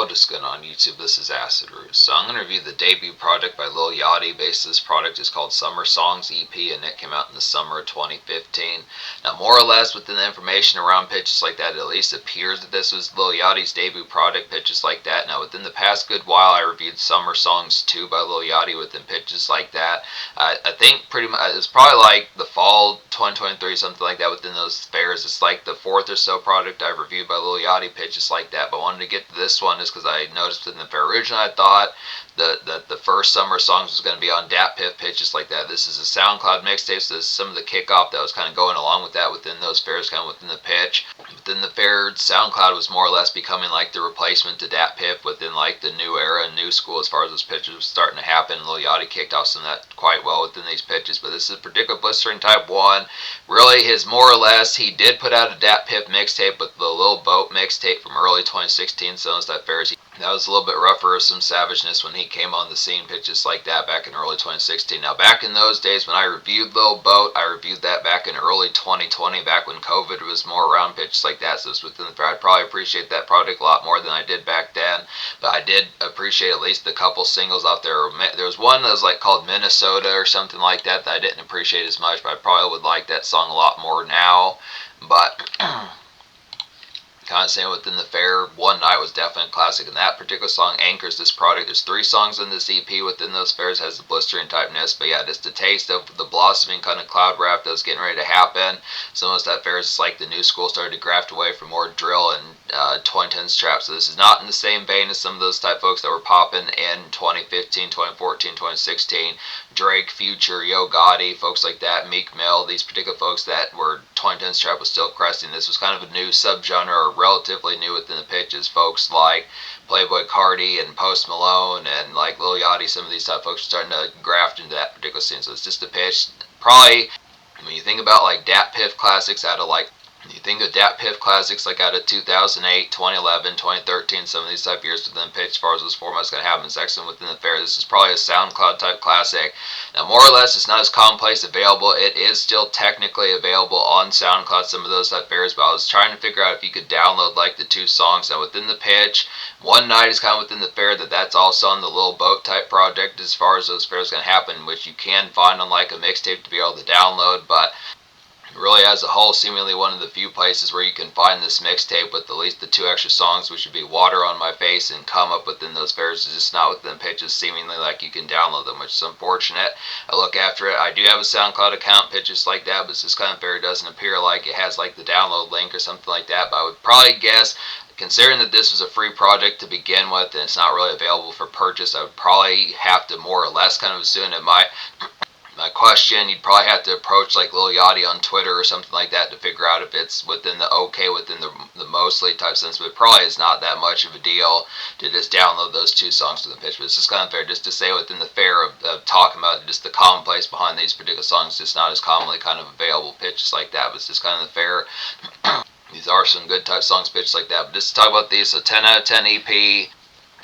What is going on YouTube? This is Acid Roots. So I'm going to review the debut project by Lil Yachty. Basically, this product is called Summer Songs EP, and it came out in the summer of 2015. Now, more or less within the information around pitches like that, it at least appears that this was Lil Yachty's debut product, pitches like that. Now, within the past good while, I reviewed Summer Songs 2 by Lil Yachty within pitches like that. I think pretty much it's probably like the fall 2023, something like that within those fairs. It's like the fourth or so product I've reviewed by Lil Yachty, pitches like that. But I wanted to get to this one just because I noticed in the fair originally I thought that the first Summer Songs was going to be on Dat Piff, pitches like that. This is a SoundCloud mixtape, so this is some of the kickoff that was kind of going along with that within those fairs, kind of within the pitch. Within the fair, SoundCloud was more or less becoming like the replacement to Dat Piff within like the new era and new school as far as those pitches were starting to happen. Lil Yachty kicked off some of that quite well within these pitches, but this is a particular blistering type one. Really, his more or less, he did put out a Dat Piff mixtape with the Lil Boat mixtape from early 2016, so those that fairs. That was a little bit rougher, some savageness when he came on the scene, pitches like that back in early 2016. Now, back in those days when I reviewed Lil Boat, I reviewed that back in early 2020, back when COVID was more around, pitches like that. So it's within the fair. I'd probably appreciate that product a lot more than I did back then. But I did appreciate at least the couple singles out there. There was one that was like called Minnesota or something like that I didn't appreciate as much, but I probably would like that song a lot more now. But kind of saying within the fair, One Night was definitely a classic, and that particular song anchors this product. There's 3 songs in this EP within those fairs, has the blistering typeness, but yeah, just a taste of the blossoming kind of cloud rap that was getting ready to happen. Some of those that fairs, it's like the new school started to graft away for more drill and 2010s trap, so this is not in the same vein as some of those type folks that were popping in 2015, 2014, 2016. Drake, Future, Yo Gotti, folks like that, Meek Mill, these particular folks that were 2010s trap was still cresting. This was kind of a new subgenre, or relatively new within the pitches. Folks like Playboy Cardi and Post Malone and like Lil Yachty, some of these type folks are starting to graft into that particular scene. So it's just a pitch. Probably when you think about like Dat Piff classics out of like, you think of Dat Piff classics like out of 2008, 2011, 2013, some of these type years within the pitch as far as those formats going to happen. It's excellent within the fair. This is probably a SoundCloud type classic. Now, more or less, it's not as commonplace available. It is still technically available on SoundCloud, some of those type fairs, but I was trying to figure out if you could download like the 2 songs. Now, within the pitch, One Night is kind of within the fair, that's also on the Lil Boat type project as far as those fairs going to happen, which you can find on like a mixtape to be able to download, but really as a whole, seemingly one of the few places where you can find this mixtape with at least the 2 extra songs, which would be Water on My Face and Come Up within those fairs. It's just not within pitches, seemingly like you can download them, which is unfortunate. I look after it. I do have a SoundCloud account, pitches like that, but this kind of fair doesn't appear like it has like the download link or something like that. But I would probably guess, considering that this was a free project to begin with and it's not really available for purchase, I would probably have to more or less kind of assume it might. My question, you'd probably have to approach like Lil Yachty on Twitter or something like that to figure out if it's within the mostly type sense, but it probably is not that much of a deal to just download those 2 songs to the pitch. But it's just kind of fair just to say within the fair of talking about just the commonplace behind these particular songs, just not as commonly kind of available pitches like that, but it's just kind of the fair. These are some good type songs pitched like that, but just to talk about these, so 10 out of 10 EP.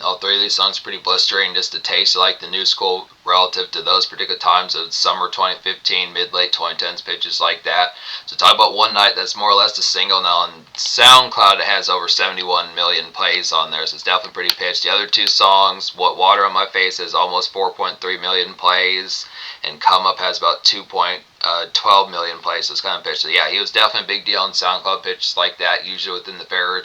All 3 of these songs are pretty blistering, just a taste of like the new school relative to those particular times of summer 2015, mid-late 2010s pitches like that. So talk about One Night, that's more or less a single. Now on SoundCloud it has over 71 million plays on there, so it's definitely pretty pitched. The other 2 songs, What Water on My Face has almost 4.3 million plays, and Come Up has about 2.12 million plays, so it's kind of pitched. So yeah, he was definitely a big deal on SoundCloud pitches like that, usually within the fair.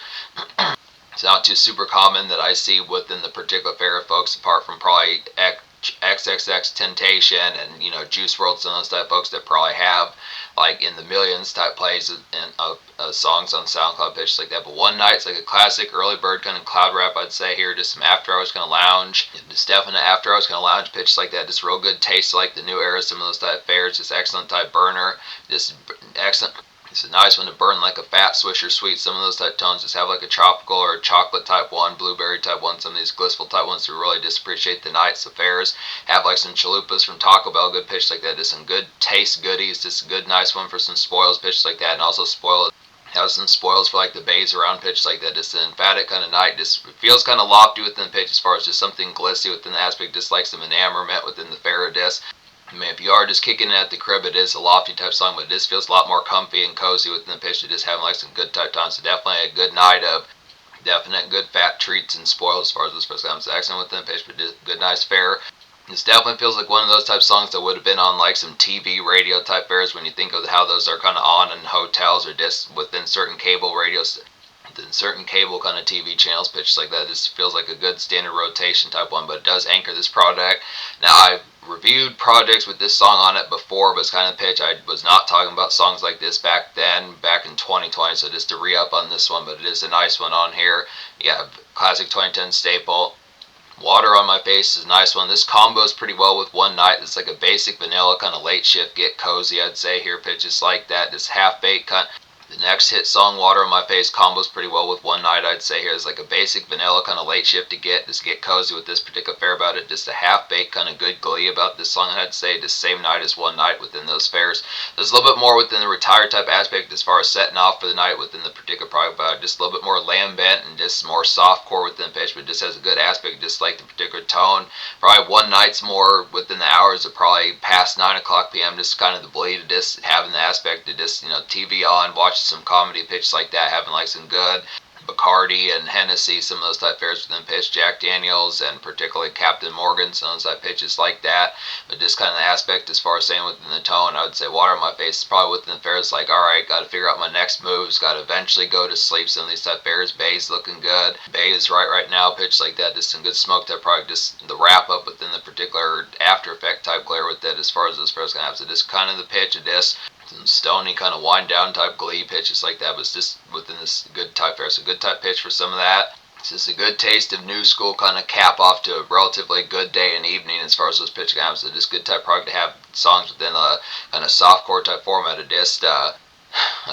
It's not too super common that I see within the particular fair of folks, apart from probably XXX Temptation and Juice WRLD, some of those type folks that probably have like in the millions type plays and songs on SoundCloud pitches like that. But One Night's like a classic early bird kind of cloud rap, I'd say here. Just some after hours kind of lounge, just definite after hours kind of lounge pitches like that. Just real good taste like the new era, some of those type fairs. Just excellent type burner, just excellent. It's a nice one to burn like a fat Swisher Sweet. Some of those type tones just have like a tropical or a chocolate type one, blueberry type one. Some of these blissful type ones to really just appreciate the nights affairs. Have like some chalupas from Taco Bell, good pitch like that. Just some good taste goodies. Just a good nice one for some spoils pitch like that. And also have some spoils for like the baes around pitch like that. Just an emphatic kind of night. Just feels kind of lofty within the pitch as far as just something glissy within the aspect. Just like some enamorment within the fair disc. I mean, if you are just kicking it at the crib, it is a lofty type song, but it just feels a lot more comfy and cozy within the pitch. Just having like some good type tones. So definitely a good night of Definite good fat treats and spoils as far as this first comes. Excellent within the pitch, but good, nice fare. This definitely feels like one of those type songs that would have been on like some TV radio type fares when you think of how those are kind of on in hotels or just within certain cable radios, within certain cable kind of TV channels, pitches like that. This feels like a good standard rotation type one, but it does anchor this product. Now, I've reviewed projects with this song on it before, but it's kind of pitch. I was not talking about songs like this back then, back in 2020, so just to re-up on this one, but it is a nice one on here. Yeah, classic 2010 staple. Water on My Face is a nice one. This combos pretty well with One Night. It's like a basic vanilla kind of late shift get cozy, I'd say here. Pitches like that. This half baked kind. The next hit song, Water on My Face, combos pretty well with One Night, I'd say here. It's like a basic vanilla kind of late shift to get. Just get cozy with this particular fare about it. Just a half baked kind of good glee about this song, I'd say. Just same night as One Night within those fares. There's a little bit more within the retired type aspect as far as setting off for the night within the particular product, but just a little bit more lambent and just more soft core within pitch, but just has a good aspect, just like the particular tone. Probably One Night's more within the hours of probably past 9 o'clock p.m. Just kind of the bleed of just having the aspect of just, TV on, watching some comedy pitch like that, having like some good Bacardi and Hennessy, some of those type fares within pitch, Jack Daniels, and particularly Captain Morgan, some of those type pitches like that. But just kind of the aspect as far as saying within the tone, I would say Water on My Face is probably within the fares like, alright, got to figure out my next moves, got to eventually go to sleep. Some of these type fares, Baes looking good. Bay is right now, pitch like that, just some good smoke type product, just the wrap up within the particular after effect type glare with it as far as those fares can have. So just kind of the pitch of this. Some stony kind of wind down type glee pitches like that, but it's just within this good type fare. So good type pitch for some of that. It's just a good taste of new school kind of cap off to a relatively good day and evening as far as those pitch games. So just good type product to have songs within a kind of softcore type format of just a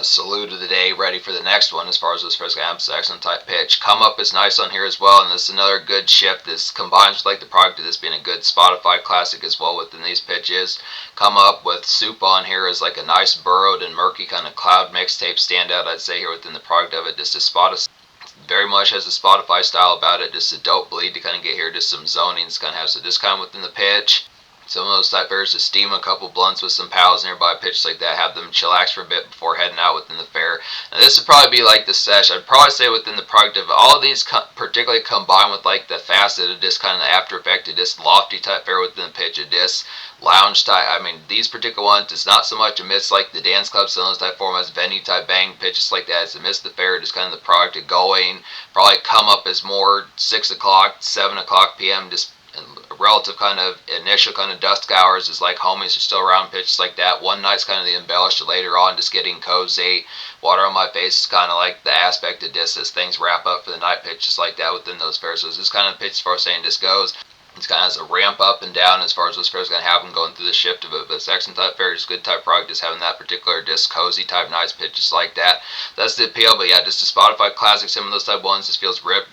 salute of the day, ready for the next one as far as those first games. Excellent type pitch. Come Up is nice on here as well, and this is another good shift. This combines with like the product of this being a good Spotify classic as well within these pitches. Come Up with Soup on here is like a nice burrowed and murky kind of cloud mixtape standout, I'd say, here within the product of it. Just a spot very much has a Spotify style about it, just a dope bleed to kind of get here, just some zonings kind of have, so just kind of within the pitch. Some of those type fares to steam a couple blunts with some pals nearby, pitch like that, have them chillax for a bit before heading out within the fare. Now this would probably be like the sesh. I'd probably say within the product of all of these, particularly combined with like the facet of this kind of the after effect of this lofty type fare within the pitch of this lounge type. I mean, these particular ones, it's not so much amidst like the dance clubs, some of those type formats, venue type bang pitches like that. It's amidst the fare, just kind of the product of going. Probably Come Up as more 6 o'clock, 7 o'clock p.m. just relative kind of initial kind of dusk hours is like homies are still around pitches like that. One Night's kind of the embellished later on, just getting cozy. Water on My Face is kind of like the aspect of this as things wrap up for the night pitches like that within those fares. So this kind of pitch as far as saying this goes. It's kind of has a ramp up and down as far as those fares going to happen going through the shift of it. But it's excellent type fair, just good type product, just having that particular just cozy type nice pitches like that. That's the appeal. But yeah, just a Spotify classic, some of those type ones just feels ripped.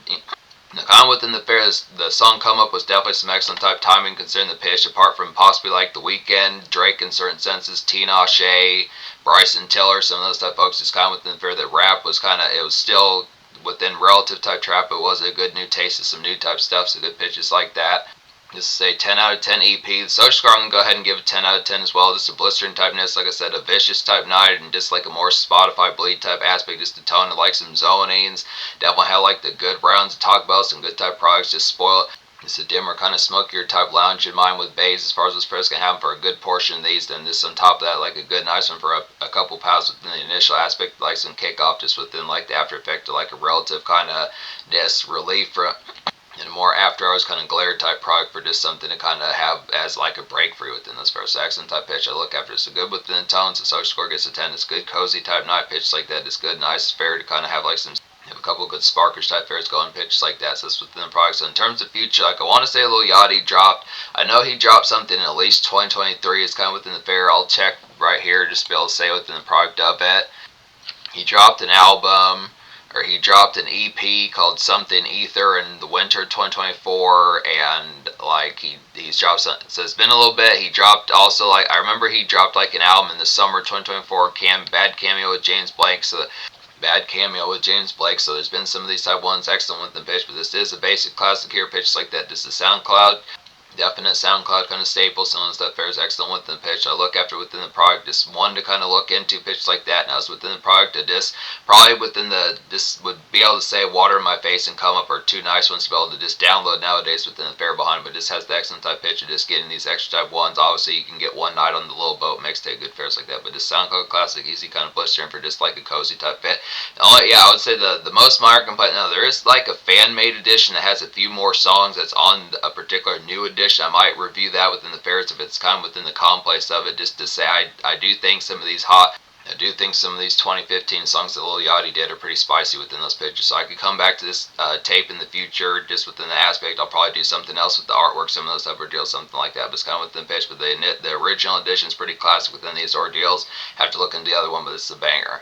Now, kind of within the fair, the song Come Up was definitely some excellent type timing considering the pitch, apart from possibly like The Weeknd, Drake in certain senses, Tina Shea, Bryson Tiller, some of those type folks. Just kind of within the fair, that rap was kind of, it was still within relative type trap, but it was a good new taste of some new type stuff, so good pitches like that. Just say 10 out of 10 EP. The Social Score, I'm going to go ahead and give it 10 out of 10 as well. Just a blistering typeness, like I said, a vicious type night, and just like a more Spotify bleed type aspect, just a tone of like some zonings. Definitely had like the good rounds to talk about, some good type products, just spoil it. Just a dimmer kind of smokier type lounge in mind with bays as far as this press can happen for a good portion of these. Then just on top of that, like a good nice one for a couple pounds within the initial aspect, like some kickoff just within like the after effect of like a relative kind of this relief from and a more after hours kind of glare type product for just something to kind of have as like a break for you within this first accent type pitch. I look after it's a good within the tones. The Social Score gets a 10. It's good cozy type night pitch like that. It's good nice fair to kind of have like some have a couple of good sparkers type fares going pitches like that. So that's within the product. So in terms of future, like I want to say Lil Yachty dropped. I know he dropped something in at least 2023. It's kind of within the fair. I'll check right here just to be able to say within the product of it. He dropped an album. Or he dropped an EP called Something Ether in the winter 2024, and like he's dropped something. So it's been a little bit. He dropped also like I remember he dropped like an album in the summer 2024. Bad cameo with James Blake. So there's been some of these type ones excellent with the pitch, but this is a basic classic here pitch like that. Just a SoundCloud. definite SoundCloud kind of staple. Some of the stuff fares excellent within the pitch. I look after within the product. Just one to kind of look into pitch like that. Now, it's within the product. It just probably within the this would be able to say water in my face and come up are two nice ones to be able to just download nowadays within the fare behind. But this has the excellent type pitch of just getting these extra type ones. Obviously, you can get one night on the little boat mixtape, good fares like that. But this SoundCloud classic, easy kind of blistering for just like a cozy type fit. Yeah, I would say the most minor complaint. Now there is like a fan made edition that has a few more songs that's on a particular new edition. I might review that within the fairs if it's kind of within the complex of it. Just to say, I do think some of these 2015 songs that Lil Yachty did are pretty spicy within those pictures. So I could come back to this tape in the future, just within the aspect. I'll probably do something else with the artwork, some of those type of deals, something like that. But it's kind of within the pitch. But the original edition is pretty classic within these ordeals. Have to look into the other one, but it's a banger.